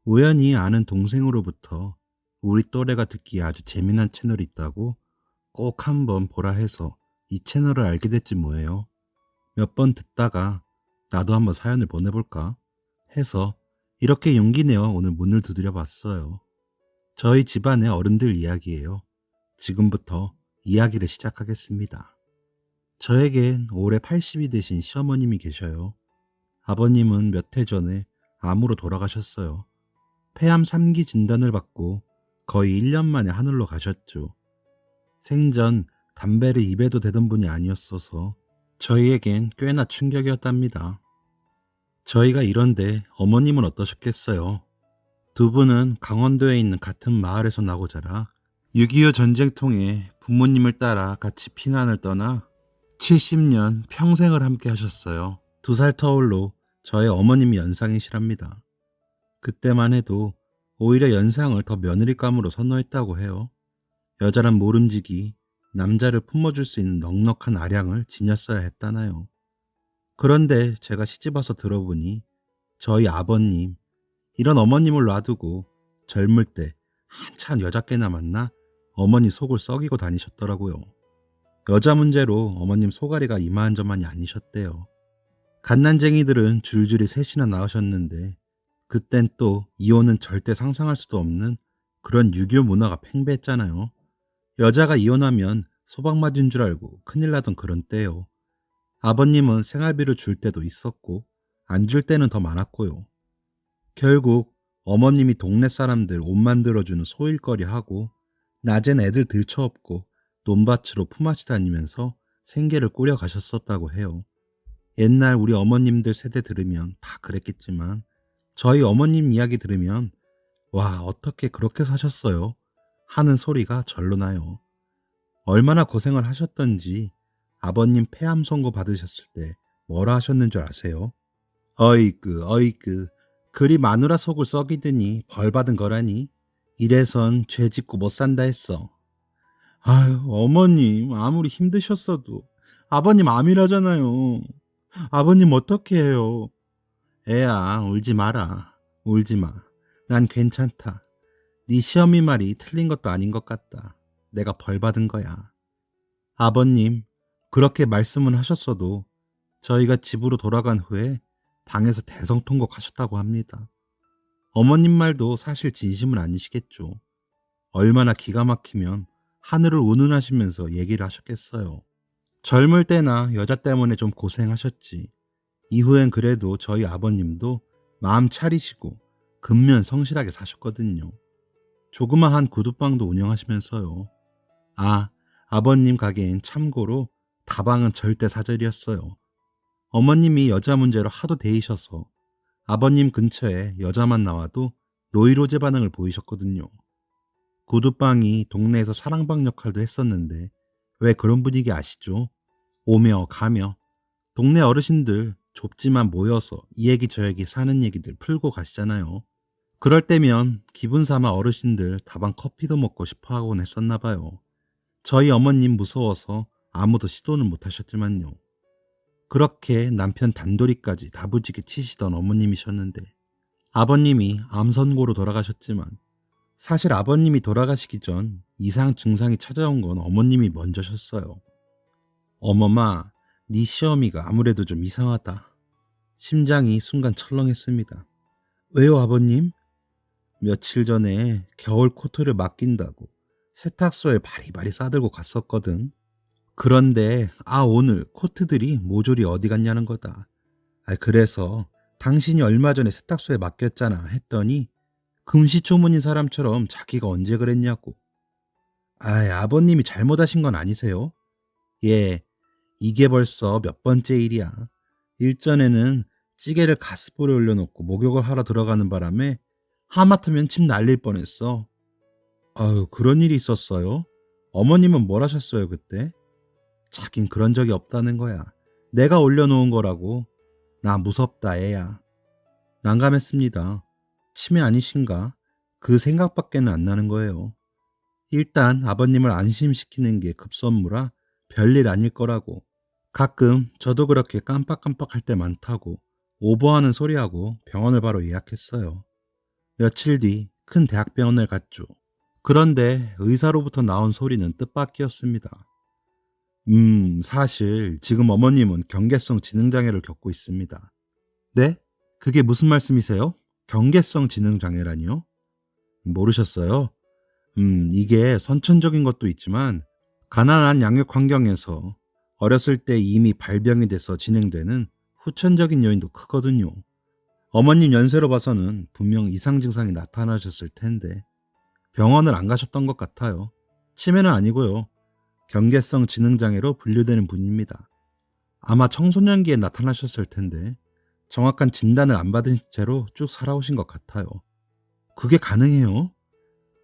우연히 아는 동생으로부터 우리 또래가 듣기에 아주 재미난 채널이 있다고 꼭 한번 보라 해서 이 채널을 알게 됐지 뭐예요. 몇 번 듣다가 나도 한번 사연을 보내볼까 해서 이렇게 용기 내어 오늘 문을 두드려 봤어요. 저희 집안의 어른들 이야기예요. 지금부터 이야기를 시작하겠습니다. 저에겐 올해 80이 되신 시어머님이 계셔요. 아버님은 몇 해 전에 암으로 돌아가셨어요. 폐암 3기 진단을 받고 거의 1년 만에 하늘로 가셨죠. 생전 담배를 입에도 대던 분이 아니었어서 저희에겐 꽤나 충격이었답니다. 저희가 이런데 어머님은 어떠셨겠어요? 두 분은 강원도에 있는 같은 마을에서 나고 자라 6.25 전쟁통에 부모님을 따라 같이 피난을 떠나 70년 평생을 함께 하셨어요. 2살 터울로 저의 어머님이 연상이시랍니다. 그때만 해도 오히려 연상을 더 며느리감으로 선호했다고 해요. 여자란 모름지기, 남자를 품어줄 수 있는 넉넉한 아량을 지녔어야 했다나요. 그런데 제가 시집와서 들어보니 저희 아버님, 이런 어머님을 놔두고 젊을 때 한참 여자께나 만나 어머니 속을 썩이고 다니셨더라고요. 여자 문제로 어머님 소가리가 이만저만이 아니셨대요. 갓난쟁이들은 줄줄이 셋이나 낳으셨는데 그땐 또 이혼은 절대 상상할 수도 없는 그런 유교 문화가 팽배했잖아요. 여자가 이혼하면 소박 맞은 줄 알고 큰일 나던 그런 때요. 아버님은 생활비를 줄 때도 있었고 안 줄 때는 더 많았고요. 결국 어머님이 동네 사람들 옷 만들어주는 소일거리 하고 낮엔 애들 들쳐업고 논밭으로 품앗이 다니면서 생계를 꾸려 가셨었다고 해요. 옛날 우리 어머님들 세대 들으면 다 그랬겠지만 저희 어머님 이야기 들으면 와 어떻게 그렇게 사셨어요? 하는 소리가 절로 나요. 얼마나 고생을 하셨던지 아버님 폐암 선고 받으셨을 때 뭐라 하셨는 줄 아세요? 어이그 그리 마누라 속을 썩이더니 벌 받은 거라니 이래선 죄 짓고 못 산다 했어. 아유 어머님 아무리 힘드셨어도 아버님 암이라잖아요. 아버님 어떻게 해요? 애야 울지 마라. 울지 마. 난 괜찮다. 네 시어미 말이 틀린 것도 아닌 것 같다. 내가 벌 받은 거야. 아버님 그렇게 말씀은 하셨어도 저희가 집으로 돌아간 후에 방에서 대성통곡하셨다고 합니다. 어머님 말도 사실 진심은 아니시겠죠. 얼마나 기가 막히면 하늘을 운운하시면서 얘기를 하셨겠어요. 젊을 때나 여자 때문에 좀 고생하셨지. 이후엔 그래도 저희 아버님도 마음 차리시고 근면 성실하게 사셨거든요. 조그마한 구두방도 운영하시면서요. 아버님 가게엔 참고로 다방은 절대 사절이었어요. 어머님이 여자 문제로 하도 데이셔서 아버님 근처에 여자만 나와도 노이로제 반응을 보이셨거든요. 구두방이 동네에서 사랑방 역할도 했었는데 왜 그런 분위기 아시죠? 오며 가며 동네 어르신들 좁지만 모여서 이 얘기 저 얘기 사는 얘기들 풀고 가시잖아요. 그럴 때면 기분 삼아 어르신들 다방 커피도 먹고 싶어 하곤 했었나 봐요. 저희 어머님 무서워서 아무도 시도는 못 하셨지만요. 그렇게 남편 단돌이까지 다부지게 치시던 어머님이셨는데 아버님이 암 선고로 돌아가셨지만 사실 아버님이 돌아가시기 전 이상 증상이 찾아온 건 어머님이 먼저셨어요. 어머마, 네 시어미가 아무래도 좀 이상하다. 심장이 순간 철렁했습니다. 왜요 아버님? 며칠 전에 겨울 코트를 맡긴다고 세탁소에 바리바리 싸들고 갔었거든. 그런데 오늘 코트들이 모조리 어디 갔냐는 거다. 그래서 당신이 얼마 전에 세탁소에 맡겼잖아 했더니 금시초문인 사람처럼 자기가 언제 그랬냐고. 아버님이 잘못하신 건 아니세요? 예, 이게 벌써 몇 번째 일이야. 일전에는 찌개를 가스불에 올려놓고 목욕을 하러 들어가는 바람에 하마터면 침 날릴 뻔했어. 그런 일이 있었어요? 어머님은 뭘 하셨어요 그때? 자긴 그런 적이 없다는 거야. 내가 올려놓은 거라고. 나 무섭다 애야. 난감했습니다. 치매 아니신가? 그 생각밖에는 안 나는 거예요. 일단 아버님을 안심시키는 게 급선무라 별일 아닐 거라고. 가끔 저도 그렇게 깜빡깜빡할 때 많다고 오버하는 소리하고 병원을 바로 예약했어요. 며칠 뒤 큰 대학병원을 갔죠. 그런데 의사로부터 나온 소리는 뜻밖이었습니다. 사실 지금 어머님은 경계성 지능장애를 겪고 있습니다. 네? 그게 무슨 말씀이세요? 경계성 지능장애라니요? 모르셨어요? 이게 선천적인 것도 있지만 가난한 양육 환경에서 어렸을 때 이미 발병이 돼서 진행되는 후천적인 요인도 크거든요. 어머님 연세로 봐서는 분명 이상 증상이 나타나셨을 텐데 병원을 안 가셨던 것 같아요. 치매는 아니고요. 경계성 지능장애로 분류되는 분입니다. 아마 청소년기에 나타나셨을 텐데 정확한 진단을 안 받은 채로 쭉 살아오신 것 같아요. 그게 가능해요?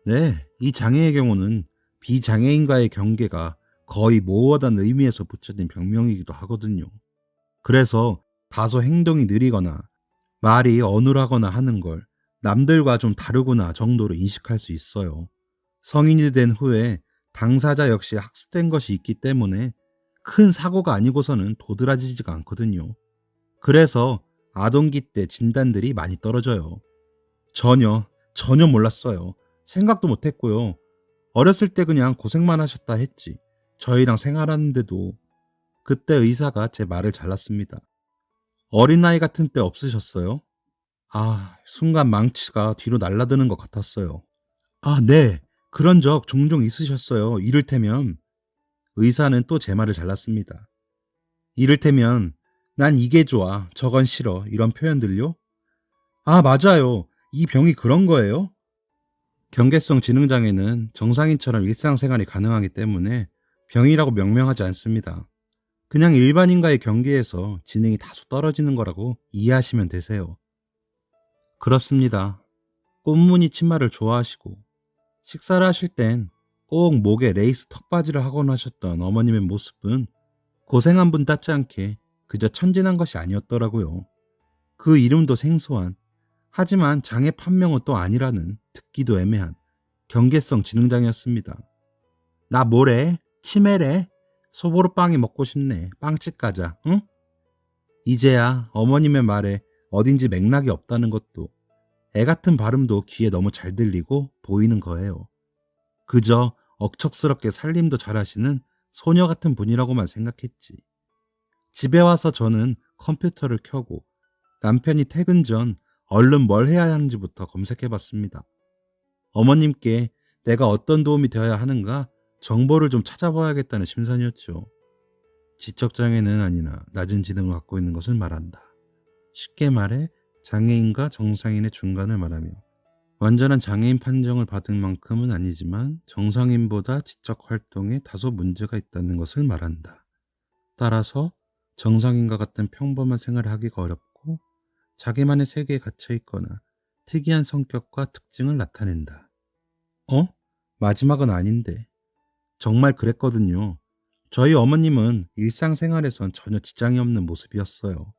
네, 이 장애의 경우는 비장애인과의 경계가 거의 모호하다는 의미에서 붙여진 병명이기도 하거든요. 그래서 다소 행동이 느리거나 말이 어눌하거나 하는 걸 남들과 좀 다르구나 정도로 인식할 수 있어요. 성인이 된 후에 당사자 역시 학습된 것이 있기 때문에 큰 사고가 아니고서는 도드라지지가 않거든요. 그래서 아동기 때 진단들이 많이 떨어져요. 전혀 몰랐어요. 생각도 못했고요. 어렸을 때 그냥 고생만 하셨다 했지. 저희랑 생활하는데도 그때 의사가 제 말을 잘랐습니다. 어린아이 같은 때 없으셨어요? 순간 망치가 뒤로 날아드는 것 같았어요. 네. 그런 적 종종 있으셨어요. 이를테면 의사는 또 제 말을 잘랐습니다. 이를테면 난 이게 좋아, 저건 싫어 이런 표현들요? 맞아요. 이 병이 그런 거예요? 경계성 지능장애는 정상인처럼 일상생활이 가능하기 때문에 병이라고 명명하지 않습니다. 그냥 일반인과의 경계에서 지능이 다소 떨어지는 거라고 이해하시면 되세요. 그렇습니다. 꽃무늬 치마를 좋아하시고 식사를 하실 땐 꼭 목에 레이스 턱받이를 하곤 하셨던 어머님의 모습은 고생한 분 같지 않게 그저 천진한 것이 아니었더라고요. 그 이름도 생소한, 하지만 장애 판명은 또 아니라는 듣기도 애매한 경계성 지능장애였습니다. 나 뭐래? 치매래? 소보루빵이 먹고 싶네. 빵집 가자, 응? 이제야 어머님의 말에 어딘지 맥락이 없다는 것도, 애 같은 발음도 귀에 너무 잘 들리고 보이는 거예요. 그저 억척스럽게 살림도 잘하시는 소녀 같은 분이라고만 생각했지. 집에 와서 저는 컴퓨터를 켜고 남편이 퇴근 전 얼른 뭘 해야 하는지부터 검색해봤습니다. 어머님께 내가 어떤 도움이 되어야 하는가 정보를 좀 찾아봐야겠다는 심산이었죠. 지적장애는 아니나 낮은 지능을 갖고 있는 것을 말한다. 쉽게 말해 장애인과 정상인의 중간을 말하며 완전한 장애인 판정을 받은 만큼은 아니지만 정상인보다 지적 활동에 다소 문제가 있다는 것을 말한다. 따라서 정상인과 같은 평범한 생활을 하기가 어렵고 자기만의 세계에 갇혀 있거나 특이한 성격과 특징을 나타낸다. 마지막은 아닌데. 정말 그랬거든요. 저희 어머님은 일상생활에선 전혀 지장이 없는 모습이었어요.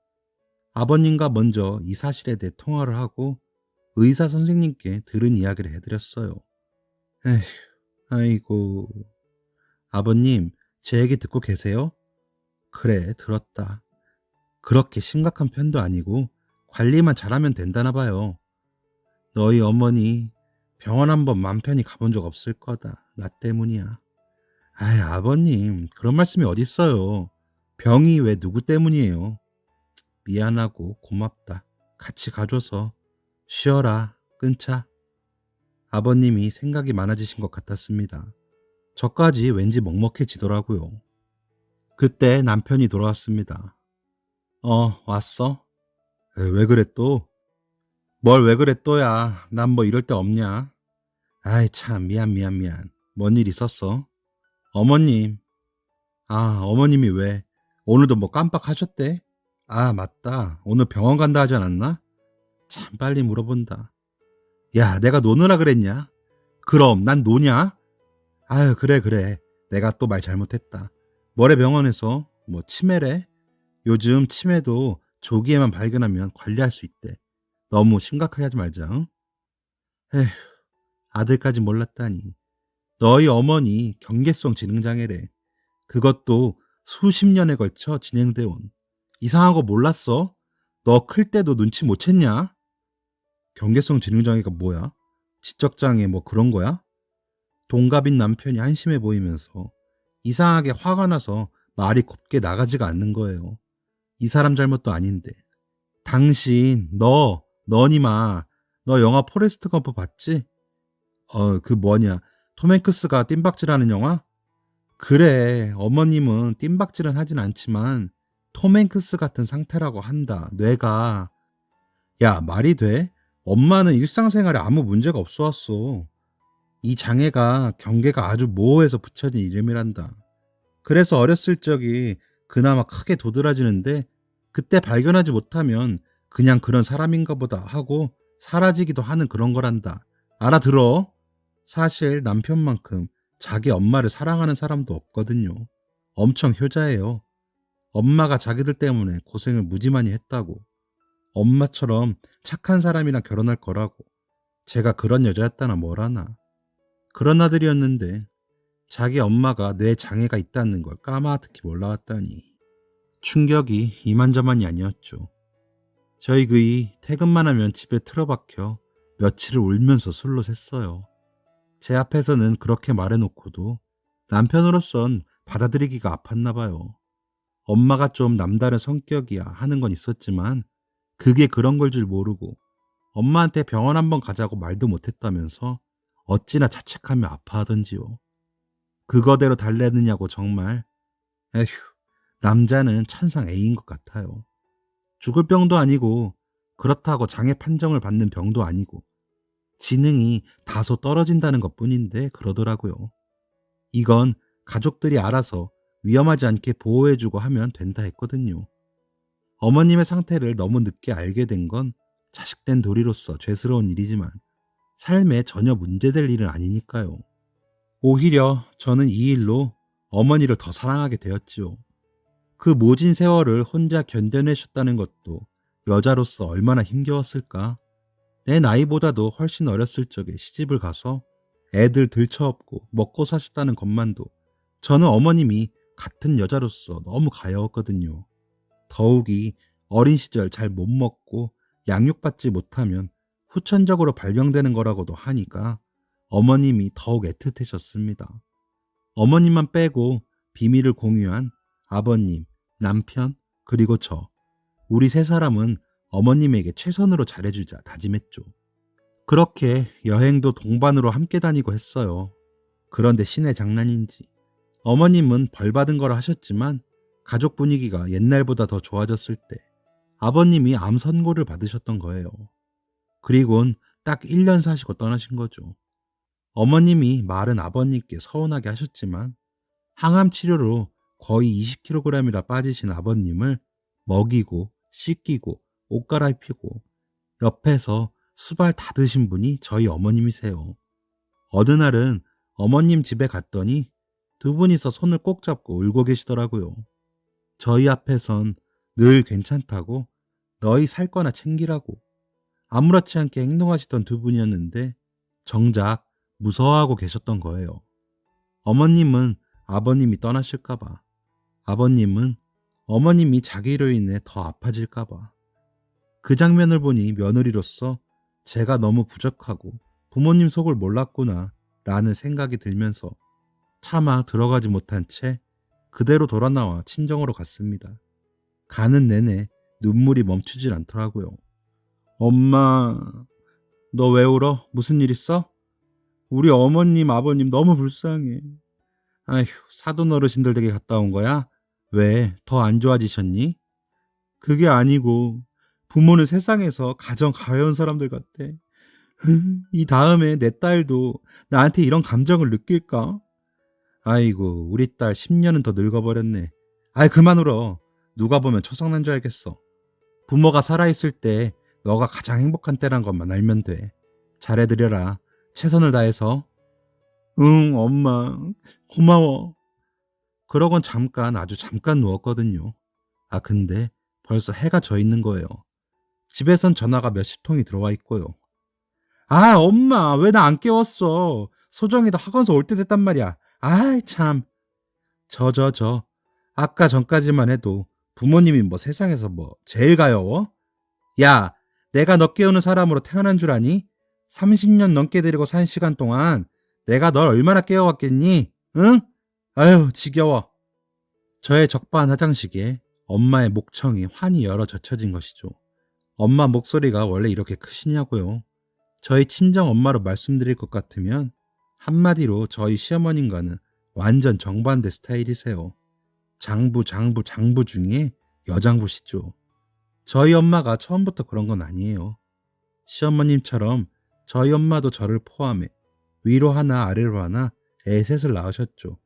아버님과 먼저 이 사실에 대해 통화를 하고 의사 선생님께 들은 이야기를 해드렸어요. 에휴, 아이고. 아버님, 제 얘기 듣고 계세요? 그래, 들었다. 그렇게 심각한 편도 아니고 관리만 잘하면 된다나 봐요. 너희 어머니 병원 한번 맘 편히 가본 적 없을 거다. 나 때문이야. 아버님, 그런 말씀이 어딨어요. 병이 왜 누구 때문이에요? 미안하고 고맙다. 같이 가줘서. 쉬어라. 끊자. 아버님이 생각이 많아지신 것 같았습니다. 저까지 왠지 먹먹해지더라고요. 그때 남편이 돌아왔습니다. 왔어? 왜 그래 또? 뭘 왜 그래 또야. 난 뭐 이럴 때 없냐? 참, 미안. 뭔 일 있었어? 어머님. 어머님이 왜? 오늘도 뭐 깜빡하셨대? 맞다. 오늘 병원 간다 하지 않았나? 참 빨리 물어본다. 야, 내가 노느라 그랬냐? 그럼 난 노냐? 그래. 내가 또 말 잘못했다. 뭐래 병원에서? 뭐 치매래? 요즘 치매도 조기에만 발견하면 관리할 수 있대. 너무 심각하게 하지 말자. 응? 에휴, 아들까지 몰랐다니. 너희 어머니 경계성 지능장애래. 그것도 수십 년에 걸쳐 진행돼 온. 이상한 거 몰랐어? 너 클 때도 눈치 못 챘냐? 경계성 지능장애가 뭐야? 지적장애 뭐 그런 거야? 동갑인 남편이 한심해 보이면서 이상하게 화가 나서 말이 곱게 나가지가 않는 거예요. 이 사람 잘못도 아닌데. 당신, 너니마, 너 영화 포레스트 검프 봤지? 그 뭐냐, 톰 행크스가 뜀박질하는 영화? 그래, 어머님은 뜀박질은 하진 않지만 톰 행크스 같은 상태라고 한다. 뇌가. 야, 말이 돼? 엄마는 일상생활에 아무 문제가 없어 왔어. 이 장애가 경계가 아주 모호해서 붙여진 이름이란다. 그래서 어렸을 적이 그나마 크게 도드라지는데 그때 발견하지 못하면 그냥 그런 사람인가 보다 하고 사라지기도 하는 그런 거란다. 알아들어? 사실 남편만큼 자기 엄마를 사랑하는 사람도 없거든요. 엄청 효자예요. 엄마가 자기들 때문에 고생을 무지 많이 했다고. 엄마처럼 착한 사람이랑 결혼할 거라고. 제가 그런 여자였다나 뭐라나. 그런 아들이었는데 자기 엄마가 뇌 장애가 있다는 걸 까마득히 몰라왔다니. 충격이 이만저만이 아니었죠. 저희 그이 퇴근만 하면 집에 틀어박혀 며칠을 울면서 술로 샜어요. 제 앞에서는 그렇게 말해놓고도 남편으로선 받아들이기가 아팠나 봐요. 엄마가 좀 남다른 성격이야 하는 건 있었지만 그게 그런 걸 줄 모르고 엄마한테 병원 한번 가자고 말도 못했다면서 어찌나 자책하며 아파하던지요. 그거대로 달래느냐고 정말. 에휴, 남자는 천상 A인 것 같아요. 죽을 병도 아니고 그렇다고 장애 판정을 받는 병도 아니고 지능이 다소 떨어진다는 것뿐인데 그러더라고요. 이건 가족들이 알아서 위험하지 않게 보호해주고 하면 된다 했거든요. 어머님의 상태를 너무 늦게 알게 된 건 자식된 도리로서 죄스러운 일이지만 삶에 전혀 문제될 일은 아니니까요. 오히려 저는 이 일로 어머니를 더 사랑하게 되었지요. 그 모진 세월을 혼자 견뎌내셨다는 것도 여자로서 얼마나 힘겨웠을까. 내 나이보다도 훨씬 어렸을 적에 시집을 가서 애들 들쳐업고 먹고 사셨다는 것만도 저는 어머님이 같은 여자로서 너무 가여웠거든요. 더욱이 어린 시절 잘 못 먹고 양육받지 못하면 후천적으로 발병되는 거라고도 하니까 어머님이 더욱 애틋해졌습니다. 어머님만 빼고 비밀을 공유한 아버님, 남편, 그리고 저. 우리 세 사람은 어머님에게 최선으로 잘해주자 다짐했죠. 그렇게 여행도 동반으로 함께 다니고 했어요. 그런데 신의 장난인지 어머님은 벌 받은 거라 하셨지만 가족 분위기가 옛날보다 더 좋아졌을 때 아버님이 암 선고를 받으셨던 거예요. 그리곤 딱 1년 사시고 떠나신 거죠. 어머님이 말은 아버님께 서운하게 하셨지만 항암 치료로 거의 20kg이나 빠지신 아버님을 먹이고 씻기고 옷 갈아입히고 옆에서 수발 다 드신 분이 저희 어머님이세요. 어느 날은 어머님 집에 갔더니 두 분이서 손을 꼭 잡고 울고 계시더라고요. 저희 앞에선 늘 괜찮다고 너희 살 거나 챙기라고 아무렇지 않게 행동하시던 두 분이었는데 정작 무서워하고 계셨던 거예요. 어머님은 아버님이 떠나실까봐, 아버님은 어머님이 자기로 인해 더 아파질까봐. 그 장면을 보니 며느리로서 제가 너무 부족하고 부모님 속을 몰랐구나 라는 생각이 들면서 차마 들어가지 못한 채 그대로 돌아 나와 친정으로 갔습니다. 가는 내내 눈물이 멈추질 않더라고요. 엄마, 너 왜 울어? 무슨 일 있어? 우리 어머님, 아버님 너무 불쌍해. 아휴, 사돈 어르신들 댁에 갔다 온 거야? 왜? 더 안 좋아지셨니? 그게 아니고 부모는 세상에서 가장 가여운 사람들 같대. 이 다음에 내 딸도 나한테 이런 감정을 느낄까? 아이고, 우리 딸 10년은 더 늙어버렸네. 아이, 그만 울어. 누가 보면 초상난 줄 알겠어. 부모가 살아있을 때 너가 가장 행복한 때란 것만 알면 돼. 잘해드려라. 최선을 다해서. 응, 엄마. 고마워. 그러곤 잠깐, 아주 잠깐 누웠거든요. 아, 근데 벌써 해가 져 있는 거예요. 집에선 전화가 몇십 통이 들어와 있고요. 아, 엄마, 왜 나 안 깨웠어? 소정이도 학원서 올 때 됐단 말이야. 아이, 참. 아까 전까지만 해도 부모님이 뭐 세상에서 뭐 제일 가여워? 야, 내가 너 깨우는 사람으로 태어난 줄 아니? 30년 넘게 데리고 산 시간 동안 내가 널 얼마나 깨워왔겠니? 응? 아유, 지겨워. 저의 적반하장식에 엄마의 목청이 환히 열어 젖혀진 것이죠. 엄마 목소리가 원래 이렇게 크시냐고요? 저희 친정 엄마로 말씀드릴 것 같으면 한마디로 저희 시어머님과는 완전 정반대 스타일이세요. 장부 중에 여장부시죠. 저희 엄마가 처음부터 그런 건 아니에요. 시어머님처럼 저희 엄마도 저를 포함해 위로 하나 아래로 하나 애셋을 낳으셨죠.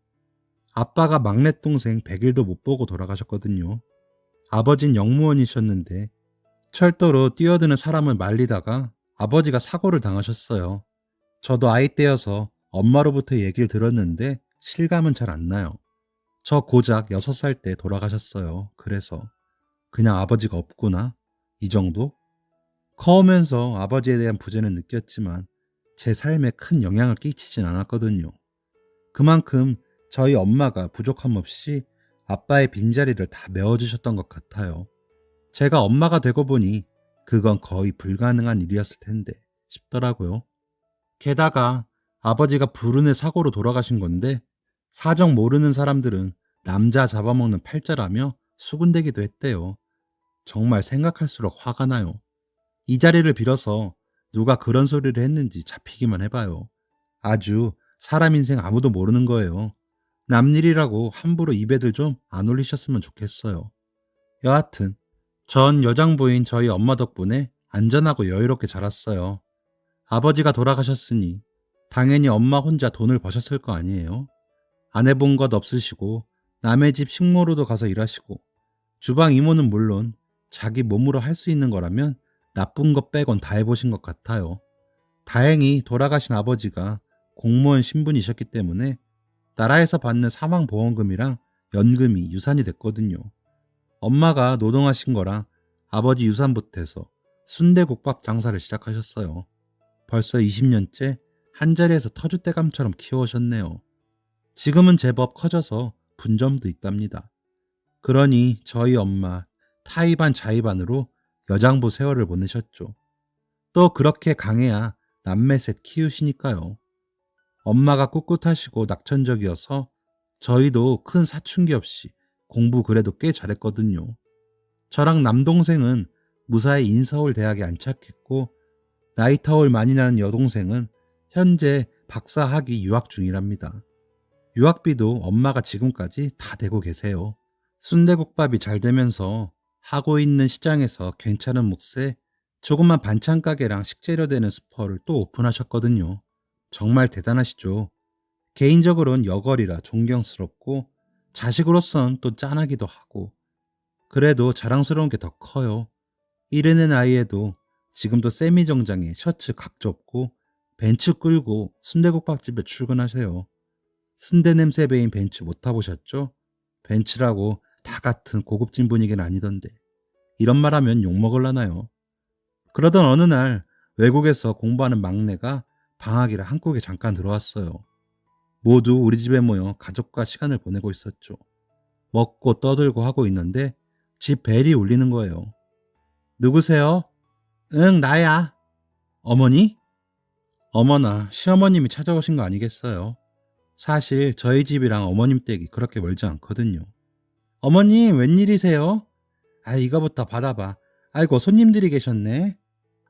아빠가 막내 동생 100일도 못 보고 돌아가셨거든요. 아버진 영무원이셨는데 철도로 뛰어드는 사람을 말리다가 아버지가 사고를 당하셨어요. 저도 아이 때여서 엄마로부터 얘기를 들었는데 실감은 잘 안 나요. 저 고작 6살 때 돌아가셨어요. 그래서 그냥 아버지가 없구나. 이 정도? 커오면서 아버지에 대한 부재는 느꼈지만 제 삶에 큰 영향을 끼치진 않았거든요. 그만큼 저희 엄마가 부족함 없이 아빠의 빈자리를 다 메워주셨던 것 같아요. 제가 엄마가 되고 보니 그건 거의 불가능한 일이었을 텐데 싶더라고요. 게다가 아버지가 불운의 사고로 돌아가신 건데 사정 모르는 사람들은 남자 잡아먹는 팔자라며 수군대기도 했대요. 정말 생각할수록 화가 나요. 이 자리를 빌어서 누가 그런 소리를 했는지 잡히기만 해봐요. 아주 사람 인생 아무도 모르는 거예요. 남일이라고 함부로 입에들 좀 안 올리셨으면 좋겠어요. 여하튼 전 여장부인 저희 엄마 덕분에 안전하고 여유롭게 자랐어요. 아버지가 돌아가셨으니 당연히 엄마 혼자 돈을 버셨을 거 아니에요. 안 해본 것 없으시고 남의 집 식모로도 가서 일하시고 주방 이모는 물론 자기 몸으로 할 수 있는 거라면 나쁜 것 빼곤 다 해보신 것 같아요. 다행히 돌아가신 아버지가 공무원 신분이셨기 때문에 나라에서 받는 사망보험금이랑 연금이 유산이 됐거든요. 엄마가 노동하신 거랑 아버지 유산 보태서 순대국밥 장사를 시작하셨어요. 벌써 20년째 한자리에서 터줏대감처럼 키워오셨네요. 지금은 제법 커져서 분점도 있답니다. 그러니 저희 엄마 타이반 자의반으로 여장부 세월을 보내셨죠. 또 그렇게 강해야 남매 셋 키우시니까요. 엄마가 꿋꿋하시고 낙천적이어서 저희도 큰 사춘기 없이 공부 그래도 꽤 잘했거든요. 저랑 남동생은 무사히 인서울 대학에 안착했고 나이 터울 많이 나는 여동생은 현재 박사 학위 유학 중이랍니다. 유학비도 엄마가 지금까지 다 대고 계세요. 순대국밥이 잘 되면서 하고 있는 시장에서 괜찮은 몫에 조그만 반찬 가게랑 식재료 되는 슈퍼를 또 오픈하셨거든요. 정말 대단하시죠. 개인적으로는 여걸이라 존경스럽고 자식으로선 또 짠하기도 하고 그래도 자랑스러운 게 더 커요. 이르는 나이에도 지금도 세미 정장에 셔츠 각 접고 벤츠 끌고 순대국밥집에 출근하세요. 순대 냄새 배인 벤츠 못 타보셨죠? 벤츠라고 다 같은 고급진 분위기는 아니던데 이런 말 하면 욕먹을라나요? 그러던 어느 날 외국에서 공부하는 막내가 방학이라 한국에 잠깐 들어왔어요. 모두 우리 집에 모여 가족과 시간을 보내고 있었죠. 먹고 떠들고 하고 있는데 집 벨이 울리는 거예요. 누구세요? 응, 나야. 어머니? 어머나, 시어머님이 찾아오신 거 아니겠어요? 사실 저희 집이랑 어머님 댁이 그렇게 멀지 않거든요. 어머님, 웬일이세요? 아, 이거부터 받아봐. 아이고, 손님들이 계셨네.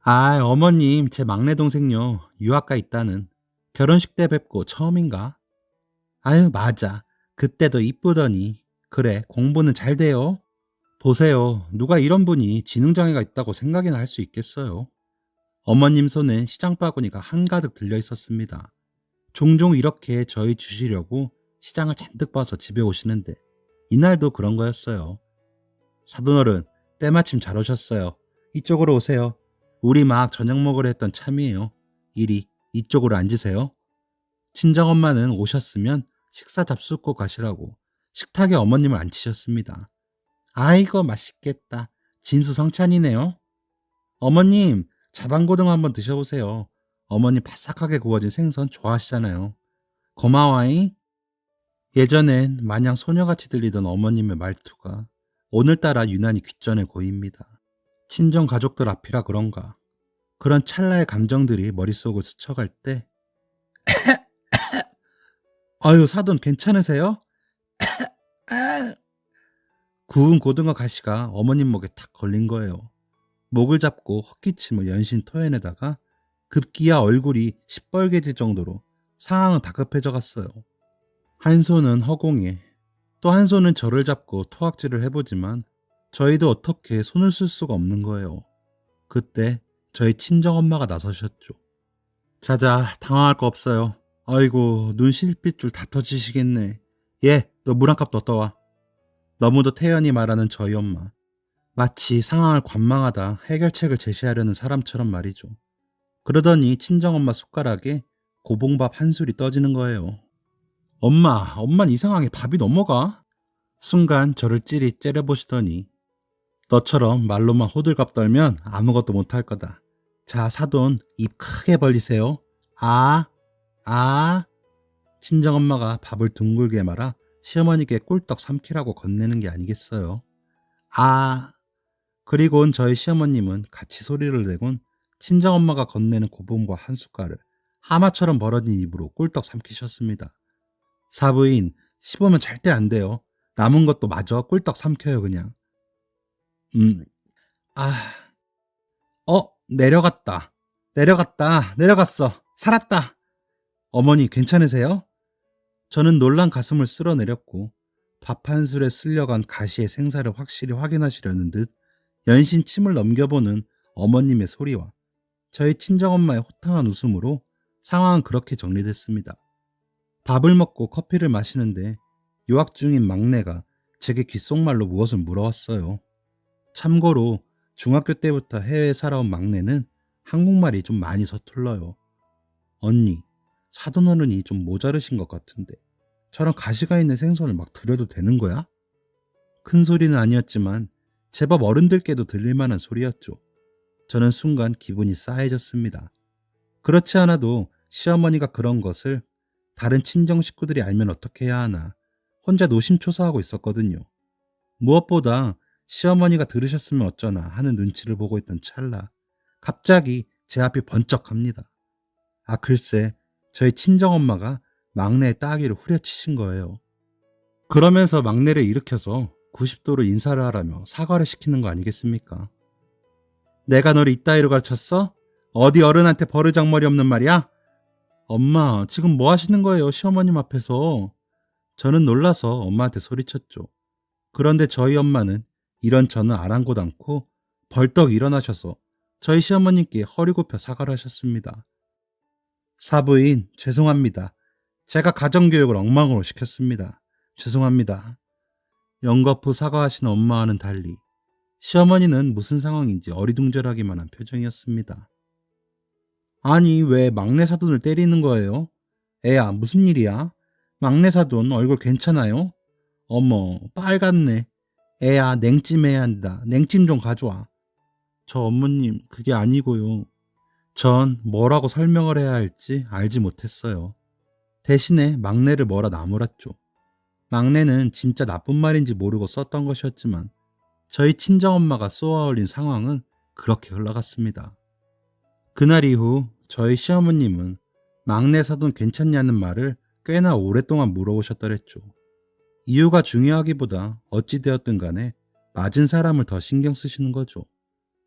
아, 어머님, 제 막내 동생요. 유학가 있다는. 결혼식 때 뵙고 처음인가? 아유, 맞아. 그때도 이쁘더니. 그래, 공부는 잘 돼요. 보세요. 누가 이런 분이 지능장애가 있다고 생각이나 할 수 있겠어요. 어머님 손엔 시장 바구니가 한가득 들려 있었습니다. 종종 이렇게 저희 주시려고 시장을 잔뜩 봐서 집에 오시는데 이날도 그런 거였어요. 사돈어른, 때마침 잘 오셨어요. 이쪽으로 오세요. 우리 막 저녁 먹으려 했던 참이에요. 이리 이쪽으로 앉으세요. 친정엄마는 오셨으면 식사 잡수고 가시라고 식탁에 어머님을 앉히셨습니다. 아이고 맛있겠다. 진수성찬이네요. 어머님, 자반고등 한번 드셔보세요. 어머니 바삭하게 구워진 생선 좋아하시잖아요. 고마워잉. 예전엔 마냥 소녀같이 들리던 어머님의 말투가 오늘따라 유난히 귓전에 고입니다. 친정 가족들 앞이라 그런가. 그런 찰나의 감정들이 머릿속을 스쳐갈 때, 아유, 사돈 괜찮으세요? 아! 구운 고등어 가시가 어머님 목에 탁 걸린 거예요. 목을 잡고 헛기침을 연신 토해내다가 급기야 얼굴이 시뻘개질 정도로 상황은 다급해져 갔어요. 한 손은 허공에, 또 한 손은 저를 잡고 토악질을 해보지만 저희도 어떻게 손을 쓸 수가 없는 거예요. 그때 저희 친정엄마가 나서셨죠. 자자, 당황할 거 없어요. 아이고, 눈 실핏줄 다 터지시겠네. 예, 너 물 한 컵 더 떠와. 너무도 태연히 말하는 저희 엄마. 마치 상황을 관망하다 해결책을 제시하려는 사람처럼 말이죠. 그러더니 친정엄마 숟가락에 고봉밥 한 술이 떠지는 거예요. 엄마는 이 상황에 밥이 넘어가? 순간 저를 찌릿 째려보시더니 너처럼 말로만 호들갑 떨면 아무것도 못할 거다. 자, 사돈 입 크게 벌리세요. 아, 아. 친정엄마가 밥을 둥글게 말아 시어머니께 꿀떡 삼키라고 건네는 게 아니겠어요. 아. 그리고는 저희 시어머님은 같이 소리를 내곤 친정엄마가 건네는 고봉과 한 숟갈을 하마처럼 벌어진 입으로 꿀떡 삼키셨습니다. 사부인, 씹으면 절대 안 돼요. 남은 것도 마저 꿀떡 삼켜요, 그냥. 음, 아, 내려갔다. 내려갔어. 살았다. 어머니, 괜찮으세요? 저는 놀란 가슴을 쓸어내렸고, 밥 한 술에 쓸려간 가시의 생사를 확실히 확인하시려는 듯 연신 침을 넘겨보는 어머님의 소리와 저희 친정엄마의 호탕한 웃음으로 상황은 그렇게 정리됐습니다. 밥을 먹고 커피를 마시는데 유학 중인 막내가 제게 귓속말로 무엇을 물어왔어요. 참고로 중학교 때부터 해외에 살아온 막내는 한국말이 좀 많이 서툴러요. 언니, 사돈어른이 좀 모자르신 것 같은데 저런 가시가 있는 생선을 막 드려도 되는 거야? 큰 소리는 아니었지만 제법 어른들께도 들릴 만한 소리였죠. 저는 순간 기분이 싸해졌습니다. 그렇지 않아도 시어머니가 그런 것을 다른 친정 식구들이 알면 어떻게 해야 하나 혼자 노심초사하고 있었거든요. 무엇보다 시어머니가 들으셨으면 어쩌나 하는 눈치를 보고 있던 찰나 갑자기 제 앞이 번쩍합니다. 아, 글쎄, 저희 친정엄마가 막내의 따귀를 후려치신 거예요. 그러면서 막내를 일으켜서 90도로 인사를 하라며 사과를 시키는 거 아니겠습니까? 내가 너를 이따위로 가르쳤어? 어디 어른한테 버르장머리 없는 말이야? 엄마, 지금 뭐 하시는 거예요, 시어머님 앞에서? 저는 놀라서 엄마한테 소리쳤죠. 그런데 저희 엄마는 이런 저는 아랑곳 않고 벌떡 일어나셔서 저희 시어머님께 허리 굽혀 사과를 하셨습니다. 사부인, 죄송합니다. 제가 가정교육을 엉망으로 시켰습니다. 죄송합니다. 연거푸 사과하신 엄마와는 달리 시어머니는 무슨 상황인지 어리둥절하기만 한 표정이었습니다. 아니, 왜 막내 사돈을 때리는 거예요? 애야, 무슨 일이야? 막내 사돈 얼굴 괜찮아요? 어머, 빨갛네. 애야, 냉찜해야 한다. 냉찜 좀 가져와. 저 어머님, 그게 아니고요. 전 뭐라고 설명을 해야 할지 알지 못했어요. 대신에 막내를 뭐라 나무랐죠. 막내는 진짜 나쁜 말인지 모르고 썼던 것이었지만 저희 친정엄마가 쏘아올린 상황은 그렇게 흘러갔습니다. 그날 이후 저희 시어머님은 막내 사돈 괜찮냐는 말을 꽤나 오랫동안 물어보셨더랬죠. 이유가 중요하기보다 어찌되었든 간에 맞은 사람을 더 신경 쓰시는 거죠.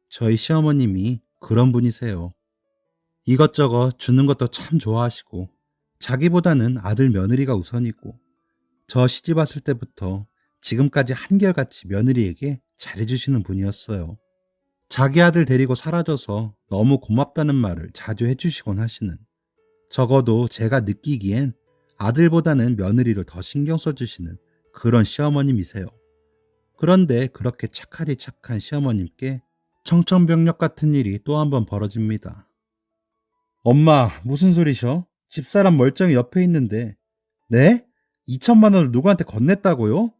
저희 시어머님이 그런 분이세요. 이것저것 주는 것도 참 좋아하시고 자기보다는 아들 며느리가 우선이고 저 시집 왔을 때부터 지금까지 한결같이 며느리에게 잘해주시는 분이었어요. 자기 아들 데리고 사라져서 너무 고맙다는 말을 자주 해주시곤 하시는, 적어도 제가 느끼기엔 아들보다는 며느리를 더 신경 써주시는 그런 시어머님이세요. 그런데 그렇게 착하디 착한 시어머님께 청천벽력 같은 일이 또 한 번 벌어집니다. 엄마, 무슨 소리셔? 집사람 멀쩡히 옆에 있는데. 네? 2천만 원을 누구한테 건넸다고요?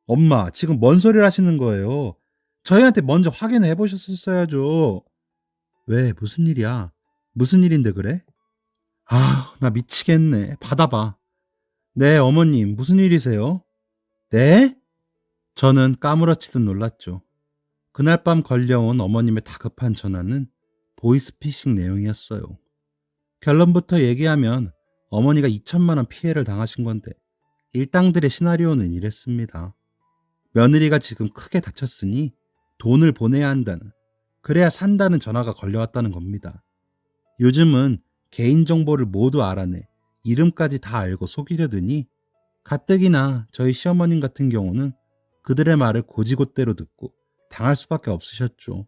엄마, 지금 뭔 소리를 하시는 거예요? 저희한테 먼저 확인해 보셨었어야죠. 왜, 무슨 일이야? 무슨 일인데 그래? 아, 나 미치겠네. 받아봐. 네, 어머님, 무슨 일이세요? 네? 저는 까무러치듯 놀랐죠. 그날 밤 걸려온 어머님의 다급한 전화는 보이스피싱 내용이었어요. 결론부터 얘기하면 어머니가 2천만 원 피해를 당하신 건데 일당들의 시나리오는 이랬습니다. 며느리가 지금 크게 다쳤으니 돈을 보내야 한다는, 그래야 산다는 전화가 걸려왔다는 겁니다. 요즘은 개인정보를 모두 알아내 이름까지 다 알고 속이려더니 가뜩이나 저희 시어머님 같은 경우는 그들의 말을 고지곳대로 듣고 당할 수밖에 없으셨죠.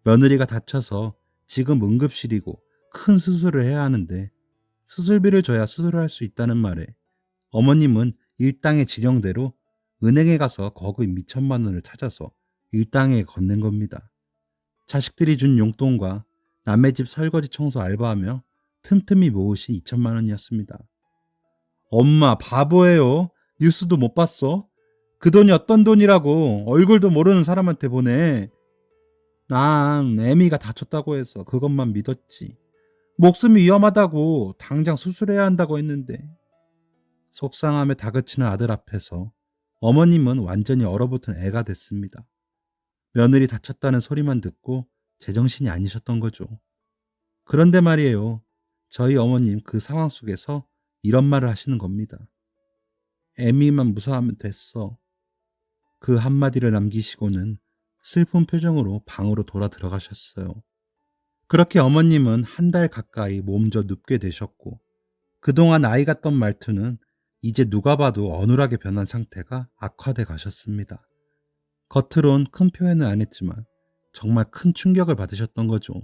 며느리가 다쳐서 지금 응급실이고 큰 수술을 해야 하는데 수술비를 줘야 수술을 할 수 있다는 말에 어머님은 일당의 지령대로 은행에 가서 거의 2천만 원을 찾아서 일당에 건넨 겁니다. 자식들이 준 용돈과 남의 집 설거지 청소 알바하며 틈틈이 모으신 2천만 원이었습니다. 엄마 바보예요. 뉴스도 못 봤어? 그 돈이 어떤 돈이라고 얼굴도 모르는 사람한테 보내. 난 애미가 다쳤다고 해서 그것만 믿었지. 목숨이 위험하다고 당장 수술해야 한다고 했는데. 속상함에 다그치는 아들 앞에서 어머님은 완전히 얼어붙은 애가 됐습니다. 며느리 다쳤다는 소리만 듣고 제정신이 아니셨던 거죠. 그런데 말이에요. 저희 어머님 그 상황 속에서 이런 말을 하시는 겁니다. 애미만 무사하면 됐어. 그 한마디를 남기시고는 슬픈 표정으로 방으로 돌아 들어가셨어요. 그렇게 어머님은 한 달 가까이 몸져 눕게 되셨고 그동안 아이 같던 말투는 이제 누가 봐도 어눌하게 변한 상태가 악화돼 가셨습니다. 겉으론 큰 표현은 안 했지만 정말 큰 충격을 받으셨던 거죠.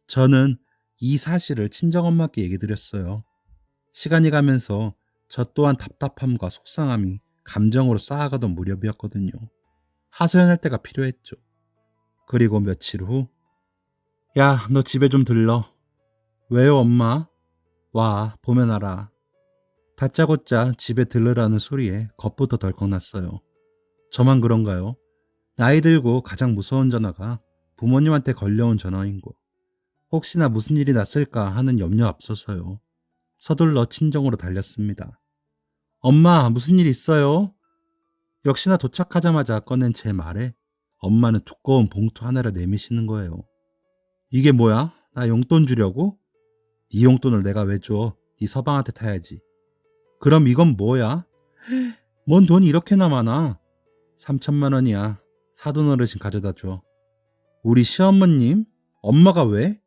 저는 이 사실을 친정엄마께 얘기 드렸어요. 시간이 가면서 저 또한 답답함과 속상함이 감정으로 쌓아가던 무렵이었거든요. 하소연할 때가 필요했죠. 그리고 며칠 후, 야, 너 집에 좀 들러. 왜요, 엄마? 와, 보면 알아. 다짜고짜 집에 들르라는 소리에 겁부터 덜컥 났어요. 저만 그런가요? 나이 들고 가장 무서운 전화가 부모님한테 걸려온 전화인 거. 혹시나 무슨 일이 났을까 하는 염려 앞서서요. 서둘러 친정으로 달렸습니다. 엄마, 무슨 일 있어요? 역시나 도착하자마자 꺼낸 제 말에 엄마는 두꺼운 봉투 하나를 내미시는 거예요. 이게 뭐야? 나 용돈 주려고? 네 용돈을 내가 왜 줘? 네 서방한테 타야지. 그럼 이건 뭐야? 뭔 돈이 이렇게나 많아? 3천만 원이야. 사돈 어르신 가져다 줘. 우리 시어머님? 엄마가 왜?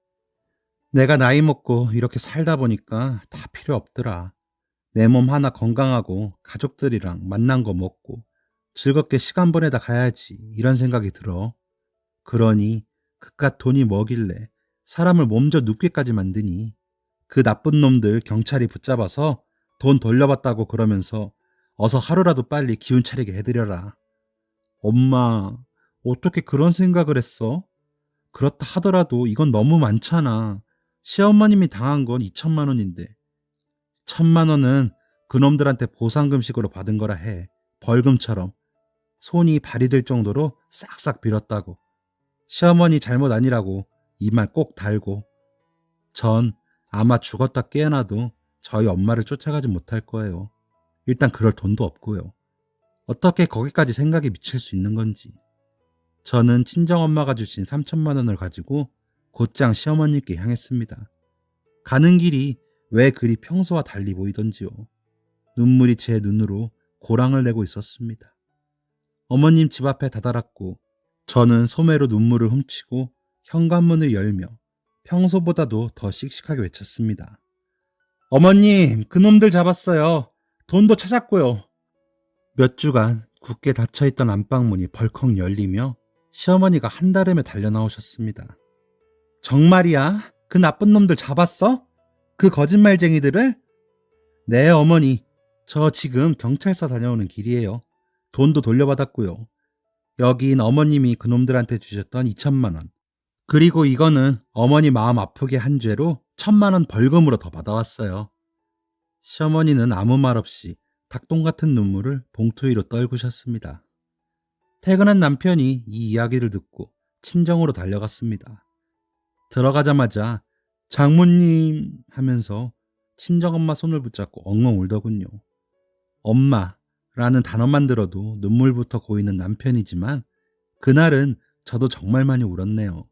내가 나이 먹고 이렇게 살다 보니까 다 필요 없더라. 내 몸 하나 건강하고 가족들이랑 만난 거 먹고 즐겁게 시간 보내다 가야지 이런 생각이 들어. 그러니 그깟 돈이 뭐길래 사람을 몸져 눕기까지 만드니. 그 나쁜 놈들 경찰이 붙잡아서 돈 돌려받다고 그러면서 어서 하루라도 빨리 기운 차리게 해드려라. 엄마, 어떻게 그런 생각을 했어? 그렇다 하더라도 이건 너무 많잖아. 시어머님이 당한 건 2천만 원인데 1천만 원은 그놈들한테 보상금식으로 받은 거라 해. 벌금처럼. 손이 발이 될 정도로 싹싹 빌었다고. 시어머니 잘못 아니라고 이 말 꼭 달고. 전 아마 죽었다 깨어나도 저희 엄마를 쫓아가지 못할 거예요. 일단 그럴 돈도 없고요. 어떻게 거기까지 생각이 미칠 수 있는 건지. 저는 친정엄마가 주신 3천만 원을 가지고 곧장 시어머니께 향했습니다. 가는 길이 왜 그리 평소와 달리 보이던지요. 눈물이 제 눈으로 고랑을 내고 있었습니다. 어머님 집 앞에 다다랐고 저는 소매로 눈물을 훔치고 현관문을 열며 평소보다도 더 씩씩하게 외쳤습니다. 어머님, 그놈들 잡았어요. 돈도 찾았고요. 몇 주간 굳게 닫혀있던 안방문이 벌컥 열리며 시어머니가 한달음에 달려나오셨습니다. 정말이야? 그 나쁜 놈들 잡았어? 그 거짓말쟁이들을? 네, 어머니. 저 지금 경찰서 다녀오는 길이에요. 돈도 돌려받았고요. 여긴 어머님이 그놈들한테 주셨던 2천만 원. 그리고 이거는 어머니 마음 아프게 한 죄로 1천만 원 벌금으로 더 받아왔어요. 시어머니는 아무 말 없이 닭똥 같은 눈물을 봉투 위로 떨구셨습니다. 퇴근한 남편이 이 이야기를 듣고 친정으로 달려갔습니다. 들어가자마자 장모님 하면서 친정엄마 손을 붙잡고 엉엉 울더군요. 엄마라는 단어만 들어도 눈물부터 고이는 남편이지만 그날은 저도 정말 많이 울었네요.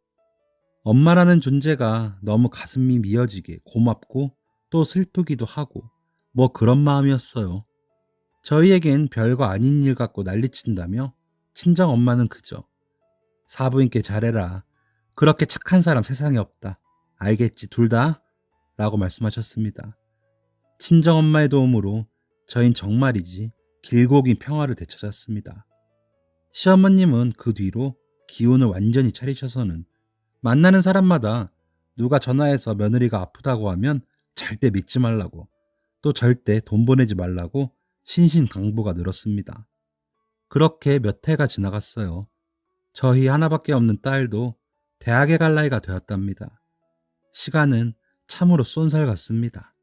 엄마라는 존재가 너무 가슴이 미어지게 고맙고 또 슬프기도 하고 뭐 그런 마음이었어요. 저희에겐 별거 아닌 일 같고 난리친다며 친정 엄마는 그저 사부인께 잘해라. 그렇게 착한 사람 세상에 없다. 알겠지 둘 다? 라고 말씀하셨습니다. 친정 엄마의 도움으로 저흰 정말이지 길고 긴 평화를 되찾았습니다. 시어머님은 그 뒤로 기운을 완전히 차리셔서는 만나는 사람마다 누가 전화해서 며느리가 아프다고 하면 절대 믿지 말라고, 또 절대 돈 보내지 말라고 신신당부가 늘었습니다. 그렇게 몇 해가 지나갔어요. 저희 하나밖에 없는 딸도 대학에 갈 나이가 되었답니다. 시간은 참으로 쏜살 같습니다.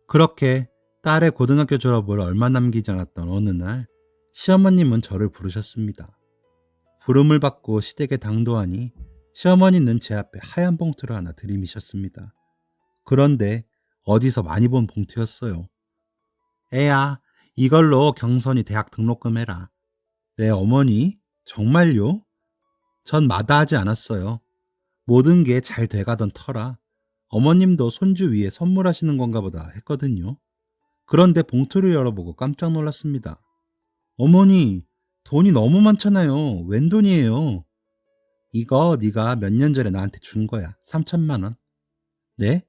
그렇게 딸의 고등학교 졸업을 얼마 남기지 않았던 어느 날 시어머님은 저를 부르셨습니다. 부름을 받고 시댁에 당도하니 시어머니는 제 앞에 하얀 봉투를 하나 들이미셨습니다. 그런데 어디서 많이 본 봉투였어요. 애야, 이걸로 경선이 대학 등록금 해라. 네, 어머니? 정말요? 전 마다하지 않았어요. 모든 게 잘 돼가던 터라 어머님도 손주 위에 선물하시는 건가 보다 했거든요. 그런데 봉투를 열어보고 깜짝 놀랐습니다. 어머니, 돈이 너무 많잖아요. 웬 돈이에요? 이거 네가 몇 년 전에 나한테 준 거야. 3천만 원. 네?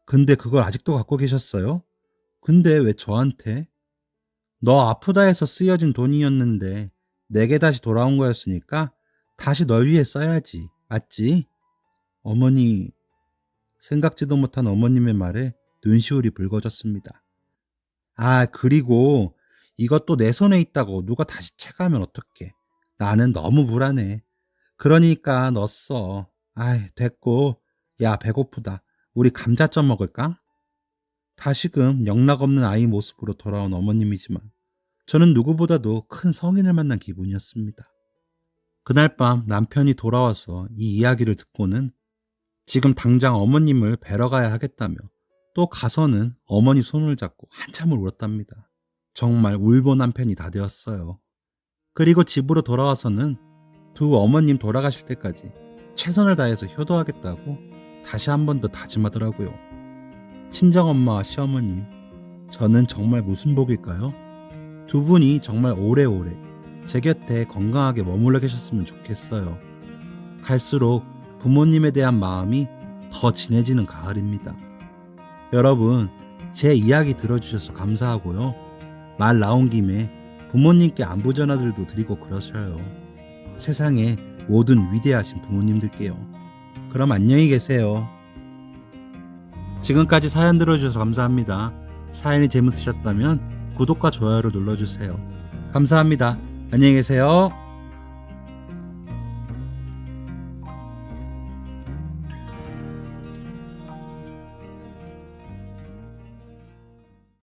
근데 그걸 아직도 갖고 계셨어요? 근데 왜 저한테? 너 아프다 해서 쓰여진 돈이었는데 내게 다시 돌아온 거였으니까 다시 널 위해 써야지. 맞지? 어머니, 생각지도 못한 어머님의 말에 눈시울이 붉어졌습니다. 아, 그리고 이것도 내 손에 있다고 누가 다시 채가면 어떡해. 나는 너무 불안해. 그러니까 너 써. 아이, 됐고. 야, 배고프다. 우리 감자전 먹을까? 다시금 영락없는 아이 모습으로 돌아온 어머님이지만 저는 누구보다도 큰 성인을 만난 기분이었습니다. 그날 밤 남편이 돌아와서 이 이야기를 듣고는 지금 당장 어머님을 뵈러 가야 하겠다며 또 가서는 어머니 손을 잡고 한참을 울었답니다. 정말 울보 남편이 다 되었어요. 그리고 집으로 돌아와서는 두 어머님 돌아가실 때까지 최선을 다해서 효도하겠다고 다시 한 번 더 다짐하더라고요. 친정엄마와 시어머님, 저는 정말 무슨 복일까요? 두 분이 정말 오래오래 제 곁에 건강하게 머물러 계셨으면 좋겠어요. 갈수록 부모님에 대한 마음이 더 진해지는 가을입니다. 여러분, 제 이야기 들어주셔서 감사하고요. 말 나온 김에 부모님께 안부 전화들도 드리고 그러셔요. 세상에 모든 위대하신 부모님들께요. 그럼 안녕히 계세요. 지금까지 사연 들어주셔서 감사합니다. 사연이 재밌으셨다면 구독과 좋아요를 눌러주세요. 감사합니다. 안녕히 계세요.